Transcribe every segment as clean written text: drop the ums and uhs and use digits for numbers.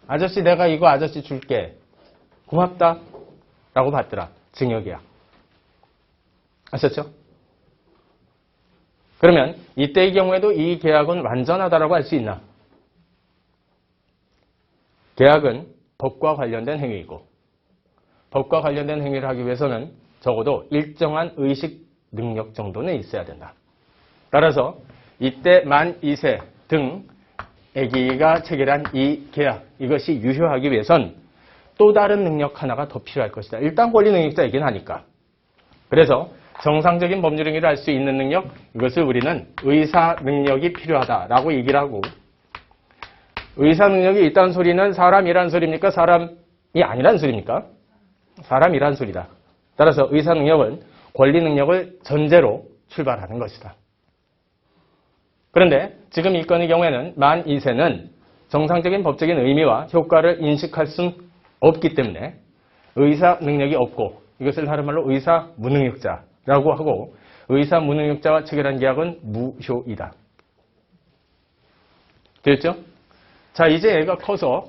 아저씨 내가 이거 아저씨 줄게. 고맙다. 라고 받더라. 증여계약. 아셨죠? 그러면 이때의 경우에도 이 계약은 완전하다라고 할 수 있나? 계약은 법과 관련된 행위이고 법과 관련된 행위를 하기 위해서는 적어도 일정한 의식 능력 정도는 있어야 된다. 따라서 이때 만 2세 등 아기가 체결한 이 계약, 이것이 유효하기 위해선 또 다른 능력 하나가 더 필요할 것이다. 일단 권리 능력자이긴 하니까. 그래서 정상적인 법률 행위를 할 수 있는 능력, 이것을 우리는 의사 능력이 필요하다라고 얘기를 하고, 의사 능력이 있다는 소리는 사람이란 소리입니까? 사람이 아니란 소리입니까? 사람이란 소리다. 따라서 의사 능력은 권리 능력을 전제로 출발하는 것이다. 그런데 지금 이 건의 경우에는 만 2세는 정상적인 법적인 의미와 효과를 인식할 수는 없기 때문에 의사 능력이 없고, 이것을 다른 말로 의사 무능력자라고 하고, 의사 무능력자와 체결한 계약은 무효이다. 됐죠? 자, 이제 애가 커서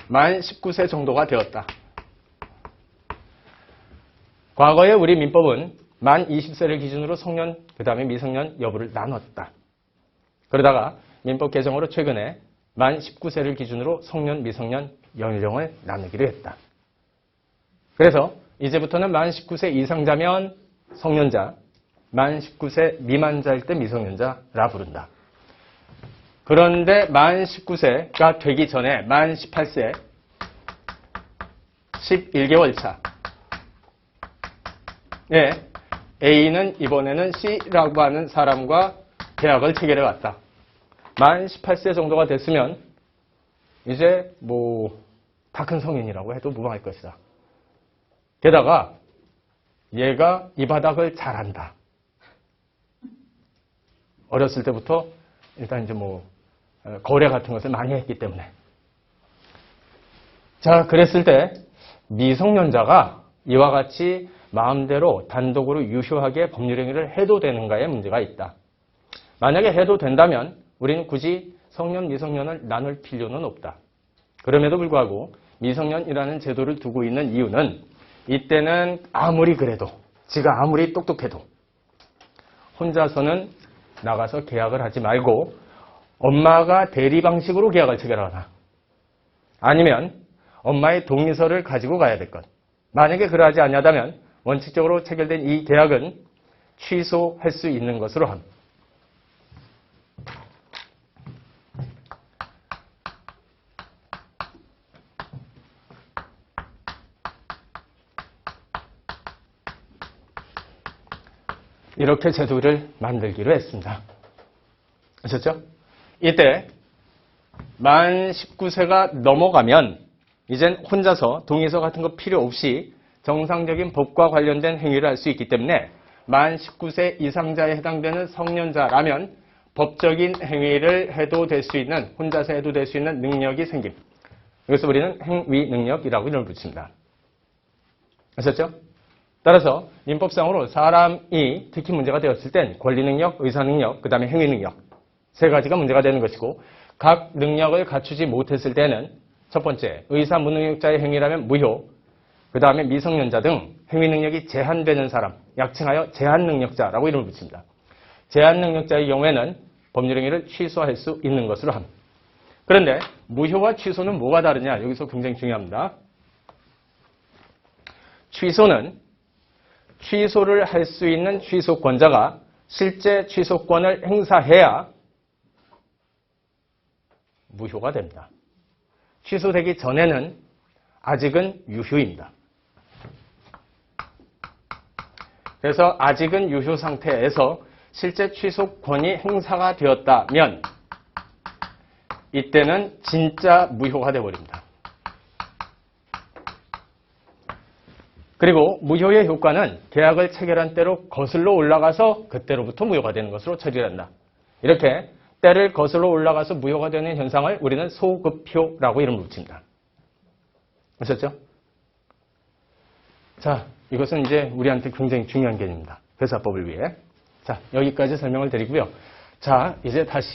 만 19세 정도가 되었다. 과거에 우리 민법은 만 20세를 기준으로 성년, 그 다음에 미성년 여부를 나눴다. 그러다가 민법 개정으로 최근에 만 19세를 기준으로 성년, 미성년 연령을 나누기로 했다. 그래서 이제부터는 만 19세 이상자면 성년자, 만 19세 미만자일 때 미성년자라 부른다. 그런데 만 19세가 되기 전에 만 18세 11개월 차. 예, A는 이번에는 C라고 하는 사람과 계약을 체결해 왔다. 만 18세 정도가 됐으면 이제 다 큰 성인이라고 해도 무방할 것이다. 게다가 얘가 이 바닥을 잘 안다. 어렸을 때부터 일단 이제 거래 같은 것을 많이 했기 때문에. 자, 그랬을 때 미성년자가 이와 같이 마음대로 단독으로 유효하게 법률 행위를 해도 되는가에 문제가 있다. 만약에 해도 된다면 우리는 굳이 성년, 미성년을 나눌 필요는 없다. 그럼에도 불구하고 미성년이라는 제도를 두고 있는 이유는 이때는 아무리 그래도, 지가 아무리 똑똑해도 혼자서는 나가서 계약을 하지 말고 엄마가 대리 방식으로 계약을 체결하거나 아니면 엄마의 동의서를 가지고 가야 될 것. 만약에 그러하지 않냐다면 원칙적으로 체결된 이 계약은 취소할 수 있는 것으로 함. 이렇게 제도를 만들기로 했습니다. 아셨죠? 이때 만 19세가 넘어가면 이젠 혼자서 동의서 같은 거 필요 없이 정상적인 법과 관련된 행위를 할 수 있기 때문에 만 19세 이상자에 해당되는 성년자라면 법적인 행위를 해도 될 수 있는, 혼자서 해도 될 수 있는 능력이 생김. 이것을 우리는 행위 능력이라고 이름을 붙입니다. 아셨죠? 따라서 민법상으로 사람이 특히 문제가 되었을 땐 권리 능력, 의사 능력, 그 다음에 행위 능력 세 가지가 문제가 되는 것이고, 각 능력을 갖추지 못했을 때는 첫 번째, 의사 무능력자의 행위라면 무효, 그 다음에 미성년자 등 행위 능력이 제한되는 사람, 약칭하여 제한 능력자라고 이름을 붙입니다. 제한 능력자의 경우에는 법률 행위를 취소할 수 있는 것으로 함. 그런데 무효와 취소는 뭐가 다르냐? 여기서 굉장히 중요합니다. 취소는 취소를 할 수 있는 취소권자가 실제 취소권을 행사해야 무효가 됩니다. 취소되기 전에는 아직은 유효입니다. 그래서 아직은 유효 상태에서 실제 취소권이 행사가 되었다면 이때는 진짜 무효가 되어버립니다. 그리고 무효의 효과는 계약을 체결한 때로 거슬러 올라가서 그때로부터 무효가 되는 것으로 처리한다. 이렇게 때를 거슬러 올라가서 무효가 되는 현상을 우리는 소급효라고 이름을 붙입니다. 아셨죠? 자, 이것은 이제 우리한테 굉장히 중요한 개념입니다. 회사법을 위해. 자, 여기까지 설명을 드리고요. 자, 이제 다시